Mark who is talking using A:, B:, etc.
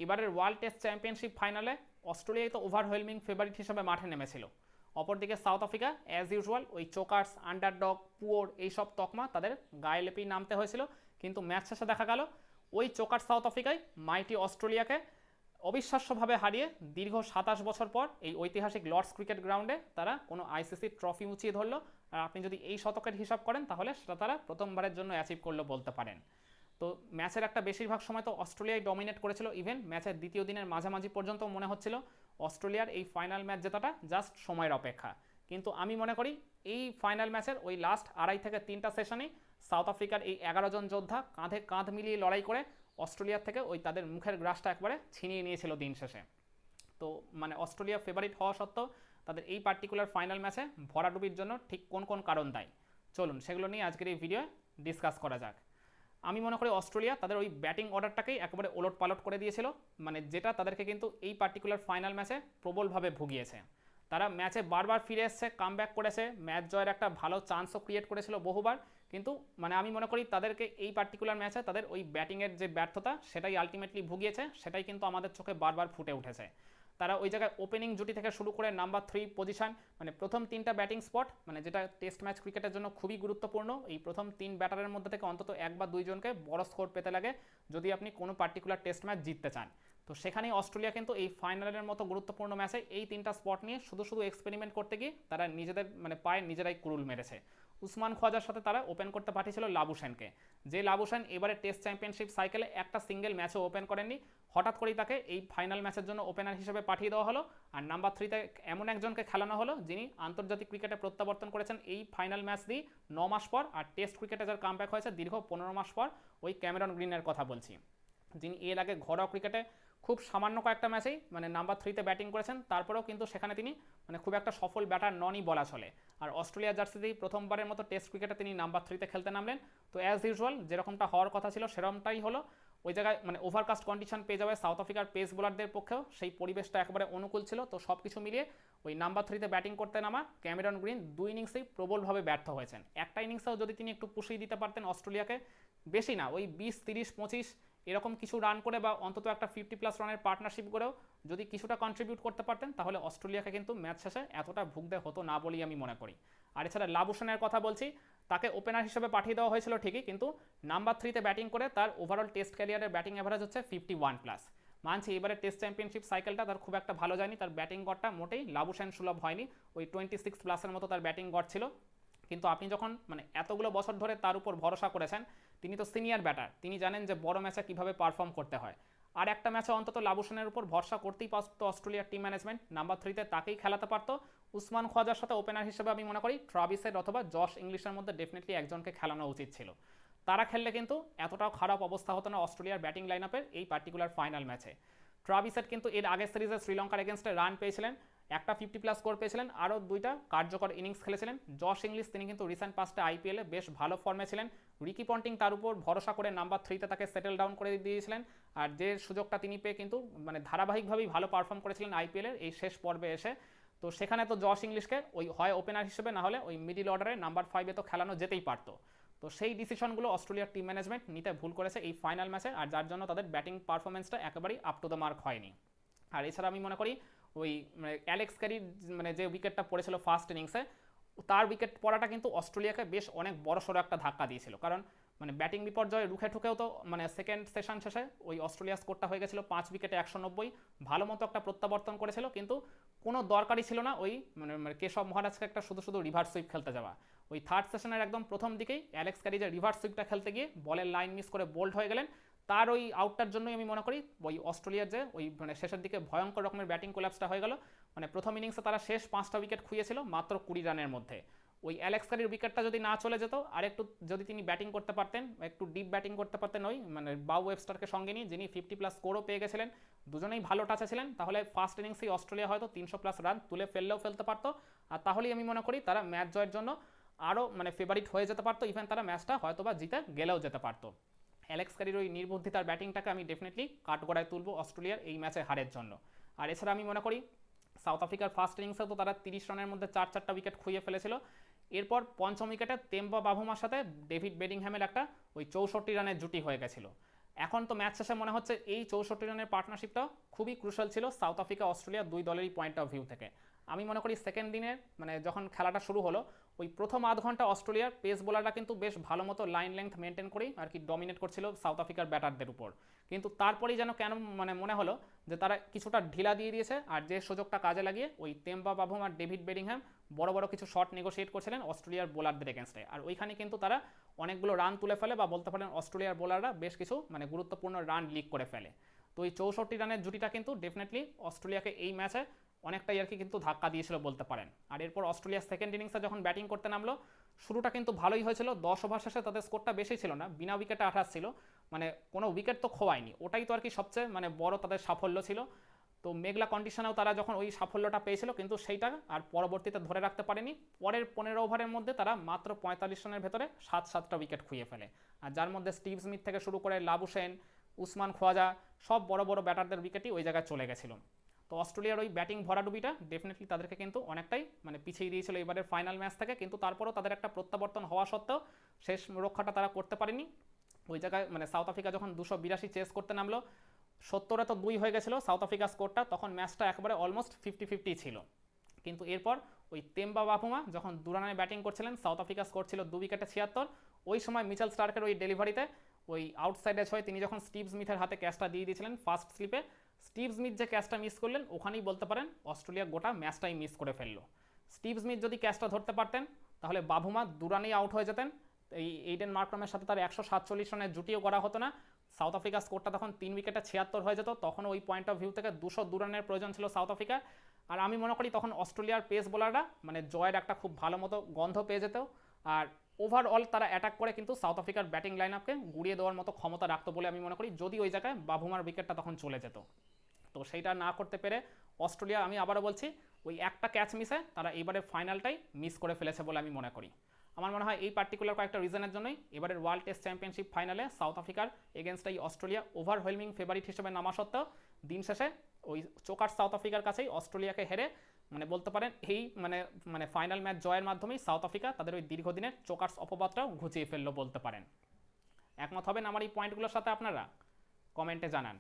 A: এবারের world test championship ফাইনালে অস্ট্রেলিয়াই তো ওভারওয়েলমিং ফেভারিট হিসেবে মাঠে নেমেছিল। অপরদিকে সাউথ আফ্রিকা অ্যাজ ইউজুয়াল ওই চোকার্স, আন্ডারডগ, পুয়োর এইসব তকমা তাদের গায়ে লেপেই নামতে হয়েছিল। কিন্তু ম্যাচ শেষে দেখা গেল ওই চোকার সাউথ আফ্রিকায় মাইটি অস্ট্রেলিয়াকে অবিশ্বাস্যভাবে হারিয়ে দীর্ঘ 27 বছর পর এই ঐতিহাসিক লর্ডস ক্রিকেট গ্রাউন্ডে তারা কোনো আইসিসি ট্রফি উঁচিয়ে ধরলো। আর আপনি যদি এই শতকের হিসাব করেন তাহলে সেটা তারা প্রথমবারের জন্য অ্যাচিভ করলো বলতে পারেন। তো ম্যাচের একটা বেশিরভাগ সময় তো অস্ট্রেলিয়ায় ডমিনেট করেছিল। ইভেন ম্যাচের দ্বিতীয় দিনের মাঝামাঝি পর্যন্ত মনে হচ্ছিল অস্ট্রেলিয়ার এই ফাইনাল ম্যাচ জেতাটা জাস্ট সময়ের অপেক্ষা। কিন্তু আমি মনে করি এই ফাইনাল ম্যাচের ওই লাস্ট 2.5 থেকে 3টা সেশনেই সাউথ আফ্রিকার এই 11 জন যোদ্ধা কাঁধে কাঁধ মিলিয়ে লড়াই করে অস্ট্রেলিয়ার থেকে ওই তাদের মুখের গ্রাসটা একবারে ছিনিয়ে নিয়েছিল দিন শেষে। তো মানে অস্ট্রেলিয়া ফেভারিট হওয়া সত্ত্বেও তাদের এই পার্টিকুলার ফাইনাল ম্যাচে ভরাডুবির জন্য ঠিক কোন কোন কারণ দায়ী, চলুন সেগুলো নিয়ে আজকের এই ভিডিওয়ে ডিসকাস করা যাক। আমি মনে করি অস্ট্রেলিয়া তাদের ওই ব্যাটিং অর্ডারটাকেই একেবারে ওলট পালট করে দিয়েছিল, মানে যেটা তাদেরকে কিন্তু এই পার্টিকুলার ফাইনাল ম্যাচে প্রবলভাবে ভুগিয়েছে। তারা ম্যাচে বারবার ফিরে এসছে, কামব্যাক করেছে, ম্যাচ জয়ের একটা ভালো চান্সও ক্রিয়েট করেছিল বহুবার। কিন্তু মানে আমি মনে করি তাদেরকে এই পার্টিকুলার ম্যাচে তাদের ওই ব্যাটিংয়ের যে ব্যর্থতা সেটাই আলটিমেটলি ভুগিয়েছে, সেটাই কিন্তু আমাদের চোখে বারবার ফুটে উঠেছে। তারা ওই জায়গায় ওপেনিং জুটি থেকে শুরু করে নাম্বার 3 পজিশন, মানে প্রথম 3টা ব্যাটিং স্পট, মানে যেটা টেস্ট ম্যাচ ক্রিকেটের জন্য খুবই গুরুত্বপূর্ণ। এই প্রথম 3 ব্যাটারের মধ্যে থেকে অন্তত 1 বা 2 জনকে বড় স্কোর পেতে লাগে যদি আপনি কোনো পার্টিকুলার টেস্ট ম্যাচ জিততে চান। তো সেখানেই অস্ট্রেলিয়া কিন্তু এই ফাইনালের মতো গুরুত্বপূর্ণ ম্যাচে এই 3টা স্পট নিয়ে শুধু শুধু এক্সপেরিমেন্ট করতে গিয়ে তারা নিজেদের মানে পায়ে নিজেরাই কুরুল মেরেছে। উসমান খোয়াজার সাথে তারা ওপেন করতে পাঠিয়েছিল লাবুসেনকে, যে লাবুসেন এবারে টেস্ট চ্যাম্পিয়নশিপ সাইকেলে একটা সিঙ্গেল ম্যাচও ওপেন করেননি। হঠাৎ করেই তাকে এই ফাইনাল ম্যাচের জন্য ওপেনার হিসেবে পাঠিয়ে দেওয়া হলো। আর নাম্বার 3তে এমন একজনকে খেলানো হলো যিনি আন্তর্জাতিক ক্রিকেটে প্রত্যাবর্তন করেছেন এই ফাইনাল ম্যাচ দিয়ে 9 মাস পর, আর টেস্ট ক্রিকেটে যার কামব্যাক হয়েছে দীর্ঘ 15 মাস পর, ওই ক্যামেরন গ্রিনের কথা বলছি, যিনি এর আগে ঘরোয়া ক্রিকেটে খুব সামান্য কয়েকটা ম্যাচেই মানে নাম্বার 3তে ব্যাটিং করেছেন, তারপরেও কিন্তু সেখানে তিনি মানে খুব একটা সফল ব্যাটার ননই বলা চলে। আর অস্ট্রেলিয়া জার্সিতেই প্রথমবারের মতো টেস্ট ক্রিকেটে তিনি নাম্বার 3তে খেলতে নামলেন। তো অ্যাজ ইউজুয়াল যেরকমটা হওয়ার কথা ছিল সেরকমটাই হলো। ওই জায়গায় মানে ওভারকাস্ট কন্ডিশন পেয়ে যাবে সাউথ আফ্রিকার পেস বোলারদের পক্ষেও, সেই পরিবেশটা একেবারে অনুকূল ছিল। তো সব কিছু মিলিয়ে ওই নাম্বার 3তে ব্যাটিং করতে নামা ক্যামেরন গ্রিন 2 ইনিংসেই প্রবলভাবে ব্যর্থ হয়েছেন। একটা ইনিংসেও যদি তিনি একটু পুষিয়ে দিতে পারতেন অস্ট্রেলিয়াকে, বেশি না ওই 20, 30, 25 এরকম কিছু রান করে বা অন্তত একটা 50+ রানের পার্টনারশিপ করেও যদি কিছুটা কন্ট্রিবিউট করতে পারতেন তাহলে অস্ট্রেলিয়াকে কিন্তু ম্যাচ শেষে এতটা ভুগতে হতো না বলেই আমি মনে করি। আর এছাড়া লাবুসেনের কথা বলছি, তাকে ওপেনার হিসেবে পাঠিয়ে দেওয়া হয়েছিল ঠিকই, কিন্তু নাম্বার 3তে ব্যাটিং করে তার ওভারঅল টেস্ট ক্যারিয়ারের ব্যাটিং অ্যাভারেজ হচ্ছে 51+। মানছি এবারে টেস্ট চ্যাম্পিয়নশিপ সাইকেলটা তার খুব একটা ভালো যায়নি, তার ব্যাটিং গড়টা মোটেই লাবুসেন সুলভ হয়নি, ওই 26+-এর মতো তার ব্যাটিং গড় ছিল। কিন্তু আপনি যখন মানে এতগুলো বছর ধরে তার উপর ভরসা করেছেন, তিনি তো সিনিয়র ব্যাটার, তিনি জানেন যে বড় ম্যাচে কীভাবে পারফর্ম করতে হয়। আর একটা ম্যাচে অন্তত লাবুসেনের উপর ভরসা করতেই পারত অস্ট্রেলিয়ার টিম ম্যানেজমেন্ট, নাম্বার 3তে তাকেই খেলাতে পারতো। উসমান খোয়াজার সাথে ওপেনার হিসেবে আমি মনে করি ট্রাভিসের অথবা জশ ইংলিশের মধ্যে ডেফিনেটলি একজনকে খেলানো উচিত ছিল। তারা খেললে কিন্তু এতটাও খারাপ অবস্থা হতো না অস্ট্রেলিয়ার ব্যাটিং লাইন আপের এই পার্টিকুলার ফাইনাল ম্যাচে। ট্রাভিসেট কিন্তু এর আগের সিরিজে শ্রীলঙ্কার এগেনস্টে রান পেয়েছিলেন, একটা 50+ স্কোর পেয়েছিলেন, আরও 2টা কার্যকর ইনিংস খেলেছিলেন। জশ ইংলিশ তিনি কিন্তু রিসেন্ট পাস্টে আইপিএলে বেশ ভালো ফর্মে ছিলেন। রিকি পন্টিং তার উপর ভরসা করে নাম্বার 3তে তাকে সেটেল ডাউন করে দিয়েছিলেন। আর যে সুযোগটা তিনি পেয়ে কিন্তু মানে ধারাবাহিকভাবেই ভালো পারফর্ম করেছিলেন আইপিএলের এই শেষ পর্বে এসে। তো সেখানে তো জশ ইংলিশকে ওই হয় ওপেনার হিসেবে না হলে ওই মিডিল অর্ডারে নাম্বার 5-এ তো খেলানো যেতেই পারতো। তো সেই ডিসিশনগুলো অস্ট্রেলিয়ার টিম ম্যানেজমেন্ট নিতে ভুল করেছে এই ফাইনাল ম্যাচে, আর যার জন্য তাদের ব্যাটিং পারফরমেন্সটা একেবারেই আপ টু দ্য মার্ক হয়নি। আর এছাড়া আমি মনে করি ওই মানে অ্যালেক্স ক্যারির মানে যে উইকেটটা পড়েছিল ফার্স্ট ইনিংসে, তার উইকেট পড়াটা কিন্তু অস্ট্রেলিয়াকে বেশ অনেক বড়সড় একটা ধাক্কা দিয়েছিল। কারণ মানে ব্যাটিং বিপর্যয়ে রুখে ঠুকেও তো মানে সেকেন্ড সেশন শেষে ওই অস্ট্রেলিয়া স্কোরটা হয়ে গেছিলো 5 উইকেটে 190, ভালো মতো একটা প্রত্যাবর্তন করেছিল। কিন্তু কোনো দরকারই ছিল না ওই মানে কেশব মহারাজকে একটা শুধু শুধু রিভার্স সুইপ খেলতে যাওয়া। ওই থার্ড সেশনের একদম প্রথম দিকেই অ্যালেক্স ক্যারি যে রিভার্স সুইপটা খেলতে গিয়ে বলের লাইন মিস করে বোল্ড হয়ে গেলেন, তার ওই আউটটার জন্যই আমি মনে করি ওই অস্ট্রেলিয়ার যে ওই মানে শেষের দিকে ভয়ঙ্কর রকমের ব্যাটিং কোল্যাপসটা হয়ে গেল। মানে প্রথম ইনিংসে তারা শেষ 5টা উইকেট খুইয়েছিল মাত্র 20 রানের মধ্যে। ওই অ্যালেক্স ক্যারির উইকেটটা যদি না চলে যেত আর একটু যদি তিনি ব্যাটিং করতে পারতেন, একটু ডিপ ব্যাটিং করতে পারতেন ওই মানে বাউ ওয়েবস্টারকে সঙ্গে নিয়ে, যিনি 50+ স্কোরও পেয়ে গেছিলেন, দুজনেই ভালো টাচে ছিলেন, তাহলে ফার্স্ট ইনিংসেই অস্ট্রেলিয়া হয়তো 300+ রান তুলে ফেললেও ফেলতে পারতো। আর তাহলেই আমি মনে করি তারা ম্যাচ জয়ের জন্য আরও মানে ফেভারিট হয়ে যেতে পারতো, ইভেন তারা ম্যাচটা হয়তো বা জিতে গেলেও যেতে পারতো। অ্যালেক্স ক্যারির ওই নির্বুদ্ধিতার ব্যাটিংটাকে আমি ডেফিনেটলি কাঠগড়ায় তুলব অস্ট্রেলিয়ার এই ম্যাচে হারের জন্য। আর এছাড়া আমি মনে করি সাউথ আফ্রিকার ফার্স্ট ইনিংসেও তো তারা 30 রানের মধ্যে 4-4টা উইকেট খুইয়ে ফেলেছিল। এরপর পঞ্চম উইকেটে তেম্বা বাভুমার সাথে ডেভিড বেডিংহ্যামের একটা ওই 64 রানের জুটি হয়ে গেছিলো। এখন তো ম্যাচ শেষে মনে হচ্ছে এই 64 রানের পার্টনারশিপটা খুবই ক্রুশাল ছিল সাউথ আফ্রিকা অস্ট্রেলিয়া দুই দলেরই পয়েন্ট অফ ভিউ থেকে। আমি মনে করি সেকেন্ড দিনের মানে যখন খেলাটা শুরু হলো ওই প্রথম আধ ঘন্টা অস্ট্রেলিয়ার পেস বোলাররা কিন্তু বেশ ভালো মতো লাইন লেংথ মেনটেন করেই আর কি ডমিনেট করছিল সাউথ আফ্রিকার ব্যাটারদের উপর, কিন্তু তারপরেই যেন কেন মানে মনে হলো যে তারা কিছুটা ঢিলা দিয়ে দিয়েছে, আর যে সুযোগটা কাজে লাগিয়ে ওই তেম্বা বাভুম আর ডেভিড বেডিংহ্যাম বড় বড় কিছু শট নেগোশিয়েট করছিলেন অস্ট্রেলিয়ার বোলারদের এগেনস্টে, আর ওইখানে কিন্তু তারা অনেকগুলো রান তুলে ফেলে বা বলতে পারেন অস্ট্রেলিয়ার বোলাররা বেশ কিছু মানে গুরুত্বপূর্ণ রান লিক করে ফেলে। তো এই 64 রানের জুটিটা কিন্তু ডেফিনেটলি অস্ট্রেলিয়াকে এই ম্যাচে অনেকটাই আর কি কিন্তু ধাক্কা দিয়েছিল বলতে পারেন। আর এরপর অস্ট্রেলিয়ার সেকেন্ড ইনিংসে যখন ব্যাটিং করতে নামলো শুরুটা কিন্তু ভালোই হয়েছিল, 10 ওভার শেষে তাদের স্কোরটা বেশি ছিল না, বিনা উইকেটে 28 ছিল, মানে কোনো উইকেট তো খোয়ায়নি, ওটাই তো আর কি সবচেয়ে মানে বড় তাদের সাফল্য ছিল। তো মেঘলা কন্ডিশনেও তারা যখন ওই সাফল্যটা পেয়েছিল কিন্তু সেইটা আর পরবর্তীতে ধরে রাখতে পারেনি, পরের 15 ওভারের মধ্যে তারা মাত্র 45 রানের ভেতরে 7টা উইকেট খুইয়ে ফেলে, আর যার মধ্যে স্টিভ স্মিথ থেকে শুরু করে লাবুসেন, উসমান খোয়াজা সব বড় বড় ব্যাটারদের উইকেটই ওই জায়গায় চলে গেছিল। তো অস্ট্রেলিয়ার ওই ব্যাটিং ভরাডুবিটা ডেফিনেটলি তাদেরকে কিন্তু অনেকটাই মানে পিছিয়ে দিয়েছিল এবারের ফাইনাল ম্যাচ থেকে, কিন্তু তারপরও তাদের একটা প্রত্যাবর্তন হওয়া সত্ত্বেও শেষ রক্ষাটা তারা করতে পারেনি। ওই জায়গায় মানে সাউথ আফ্রিকা যখন 282 চেস করতে নামলো 70-এ তো 2 হয়ে গেছিলো সাউথ আফ্রিকার স্কোরটা, তখন ম্যাচটা একেবারে অলমোস্ট 50-50 ছিল। কিন্তু এরপর ওই তেম্বা বাভুমা যখন 2 রানে ব্যাটিং করছিলেন সাউথ আফ্রিকার স্কোর ছিল 2 উইকেটে 76, ওই সময় মিচেল স্টার্কের ওই ডেলিভারিতে ওই আউটসাইড এজ হয়ে তিনি যখন স্টিভ স্মিথের হাতে ক্যাচটা দিয়ে দিয়েছিলেন ফার্স্ট স্লিপে, স্টিভ স্মিথ যে ক্যাচটা মিস করলেন ওখানেই বলতে পারেন অস্ট্রেলিয়া গোটা ম্যাচটাই মিস করে ফেললো। স্টিভ স্মিথ যদি ক্যাচটা ধরতে পারতেন তাহলে বাভুমা 2 রানেই আউট হয়ে যেতেন, এই এইডেন মার্ক্রামের সাথে তার 147 রানের জুটিও করা হতো না, সাউথ আফ্রিকার স্কোরটা তখন 3 উইকেটে 76 হয়ে যেত, তখন ওই পয়েন্ট অফ ভিউ থেকে 202 রানের প্রয়োজন ছিল সাউথ আফ্রিকার। আর আমি মনে করি তখন অস্ট্রেলিয়ার পেস বোলাররা মানে জয়ের একটা খুব ভালো মতো গন্ধ পেয়ে যেত, আর ওভারঅল তারা অ্যাটাক করে কিন্তু সাউথ আফ্রিকার ব্যাটিং লাইন আপকে গুড়িয়ে দেওয়ার মতো ক্ষমতা রাখতো বলে আমি মনে করি, যদি ওই জায়গায় বাভুমার উইকেটটা তখন চলে যেত। তো সেইটা না করতে পেরে অস্ট্রেলিয়া আমি আবারও বলছি ওই একটা ক্যাচ মিসে তারা এইবারের ফাইনালটাই মিস করে ফেলেছে বলে আমি মনে করি। আমার মনে হয় এই পার্টিকুলার কয়েকটা রিজনের জন্যই এবারের ওয়ার্ল্ড টেস্ট চ্যাম্পিয়নশিপ ফাইনালে সাউথ আফ্রিকার এগেনস্ট এই অস্ট্রেলিয়া ওভারওয়েলমিং ফেভারিট হিসেবে নামা সত্ত্বেও দিন শেষে ওই চোকার সাউথ আফ্রিকার কাছেই অস্ট্রেলিয়াকে হেরে মানে বলতে পারেন এই মানে ফাইনাল ম্যাচ জয়ের মাধ্যমেই সাউথ আফ্রিকা তাদের ওই দীর্ঘদিনের চোকার্স অপবাদটাও ঘুচিয়ে ফেললো বলতে পারেন। একমত হবেন আমার এই পয়েন্টগুলোর সাথে আপনারা? কমেন্টে জানান।